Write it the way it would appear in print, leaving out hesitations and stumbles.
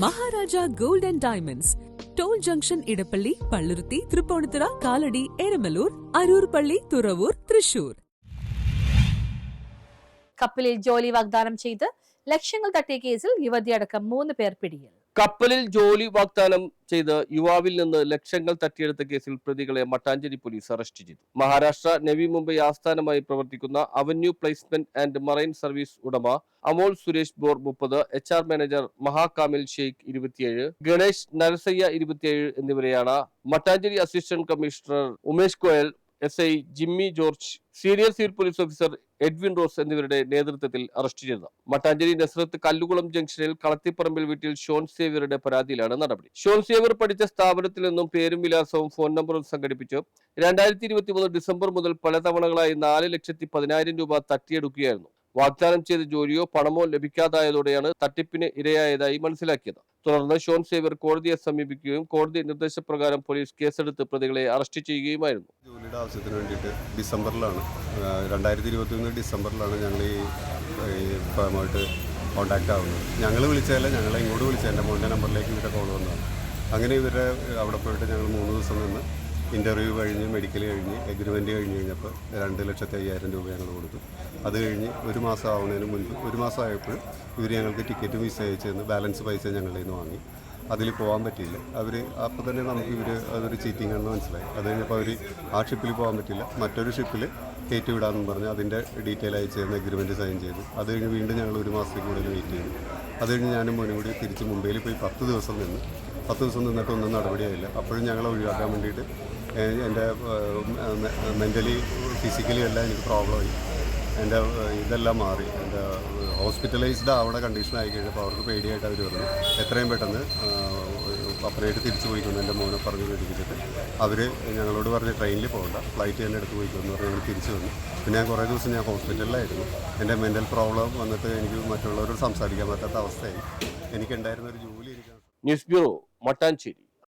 Maharaja gold and diamonds, toll junction, Edappally, Palluruthy, Tripunithura, Kalady, Eramalloor, Aroor പള്ളി, തുറവൂർ, തൃശൂർ. കപ്പലിൽ ജോലി വാഗ്ദാനം ചെയ്ത് ലക്ഷങ്ങൾ തട്ടിയ കേസിൽ യുവതിയടക്കം 3 പേർ പിടിയിൽ. കപ്പലിൽ ജോലി വാഗ്ദാനം ചെയ്ത് യുവാവിൽ നിന്ന് ലക്ഷങ്ങൾ തട്ടിയെടുത്ത കേസിൽ പ്രതികളെ മട്ടാഞ്ചേരി പോലീസ് അറസ്റ്റ് ചെയ്തു. മഹാരാഷ്ട്ര നവി മുംബൈ ആസ്ഥാനമായി പ്രവർത്തിക്കുന്ന avenue placement and marine service ഉടമ അമോൾ സുരേഷ് ബോർ 30, HR മാനേജർ മഹാകാമിൽ ഷെയ്ഖ് 27, ഗണേഷ് നരസയ്യ 27 എന്നിവരെയാണ് Mattancherry assistant commissioner Umesh Goyal, SI Jimmy George, senior civil police officer Edwin Rose എന്നിവരുടെ നേതൃത്വത്തിൽ അറസ്റ്റ് ചെയ്തത്. മട്ടാഞ്ചേരി നസ്രത്ത് കല്ലുകുളം ജംഗ്ഷനിൽ കളത്തിപ്പറമ്പിൽ വീട്ടിൽ ഷോൺ സേവ്യറുടെ പരാതിയിലാണ് നടപടി. ഷോൺ സേവ്യർ പഠിച്ച സ്ഥാപനത്തിൽ നിന്നും പേരും വിലാസവും ഫോൺ നമ്പറും സംഘടിപ്പിച്ച് 2023 ഡിസംബർ മുതൽ പല തവണകളായി 4,10,000 രൂപ തട്ടിയെടുക്കുകയായിരുന്നു. വാഗ്ദാനം ചെയ്ത ജോലിയോ പണമോ ലഭിക്കാതായതോടെയാണ് തട്ടിപ്പിന് ഇരയായതായി മനസ്സിലാക്കിയത്. തുടർന്ന് ഷോൺ സേവ്യർ കോടതിയെ സമീപിക്കുകയും കോടതി നിർദ്ദേശപ്രകാരം പോലീസ് കേസെടുത്ത് പ്രതികളെ അറസ്റ്റ് ചെയ്യുകയുമായിരുന്നു. ജോലിയുടെ ആവശ്യത്തിന് വേണ്ടിയിട്ട് 2021 ഡിസംബറിലാണ് ഞങ്ങൾ ഈ ഫേമായിട്ട് കോൺടാക്റ്റ് ആവുന്നത്. ഞങ്ങൾ വിളിച്ചതല്ല, ഞങ്ങളെ ഇങ്ങോട്ട് വിളിച്ചത് എൻ്റെ മോൻ്റെ നമ്പറിലേക്ക് ഇവരുടെ കോൾ വന്നതാണ്. അങ്ങനെ ഇവരെ അവിടെ പോയിട്ട് ഞങ്ങൾ 3 ദിവസം നിന്ന് ഇൻ്റർവ്യൂ കഴിഞ്ഞ് മെഡിക്കൽ കഴിഞ്ഞ് എഗ്രിമെൻ്റ് കഴിഞ്ഞ് കഴിഞ്ഞപ്പോൾ 2,05,000 രൂപ ഞങ്ങൾ കൊടുത്തു. അത് കഴിഞ്ഞ് 1 മാസം ആവുന്നതിന് മുൻപ് 1 മാസം ആയപ്പോൾ ഇവർ ഞങ്ങൾക്ക് ടിക്കറ്റ് വിസ അയച്ചു തന്ന് ബാലൻസ് പൈസ ഞങ്ങളുടെ നിന്ന് വാങ്ങി. അതിൽ പോകാൻ പറ്റിയില്ല. അവർ അപ്പോൾ തന്നെ നമുക്ക് അതൊരു ചീറ്റിംഗ് ആണെന്ന് മനസ്സിലായി. അത് കഴിഞ്ഞപ്പോൾ അവർ ആ ഷിപ്പിൽ പോകാൻ പറ്റില്ല, മറ്റൊരു ഷിപ്പിൽ കയറ്റി വിടാമെന്ന് പറഞ്ഞ് അതിൻ്റെ ഡീറ്റെയിൽ അയച്ചു തന്ന് എഗ്രിമെൻറ്റ് സൈൻ ചെയ്തു. അത് കഴിഞ്ഞ് വീണ്ടും ഞങ്ങൾ 1 മാസത്തിൽ കൂടുതൽ വെയിറ്റ് ചെയ്തു. അത് കഴിഞ്ഞ് ഞാനും മോനും കൂടി തിരിച്ച് മുംബൈയിൽ പോയി 10 ദിവസം നിന്ന്. 10 ദിവസം നിന്നിട്ടൊന്നും നടപടിയായില്ല. അപ്പോഴും ഞങ്ങളെ ഒഴിവാക്കാൻ വേണ്ടിയിട്ട് എൻ്റെ മെൻ്റലി ഫിസിക്കലി എല്ലാം എനിക്ക് പ്രോബ്ലമായി. എൻ്റെ ഇതെല്ലാം മാറി. എൻ്റെ ഹോസ്പിറ്റലൈസ്ഡ് ആവുന്ന കണ്ടീഷൻ ആയി കഴിഞ്ഞപ്പോൾ അവർക്ക് പേടിയായിട്ട് അവർ പറഞ്ഞു എത്രയും പെട്ടെന്ന് അപ്പനായിട്ട് തിരിച്ചു പോയിക്കൊന്നു. എൻ്റെ മോനെ പറഞ്ഞ് പേടിപ്പിച്ചിട്ട് അവർ ഞങ്ങളോട് പറഞ്ഞ് ട്രെയിനിൽ പോകണ്ട, ഫ്ലൈറ്റ് തന്നെ എടുത്ത് പോയിക്കൊന്നു പറഞ്ഞ് ഞങ്ങൾ തിരിച്ചു വന്നു. പിന്നെ ഞാൻ കുറേ ദിവസം ഞാൻ ഹോസ്പിറ്റലിലായിരുന്നു. എൻ്റെ മെൻ്റൽ പ്രോബ്ലം വന്നിട്ട് എനിക്ക് മറ്റുള്ളവരോട് സംസാരിക്കാൻ പറ്റാത്ത അവസ്ഥയായി. എനിക്കുണ്ടായിരുന്നൊരു ജോലി എനിക്ക്. News bureau, Mattancherry.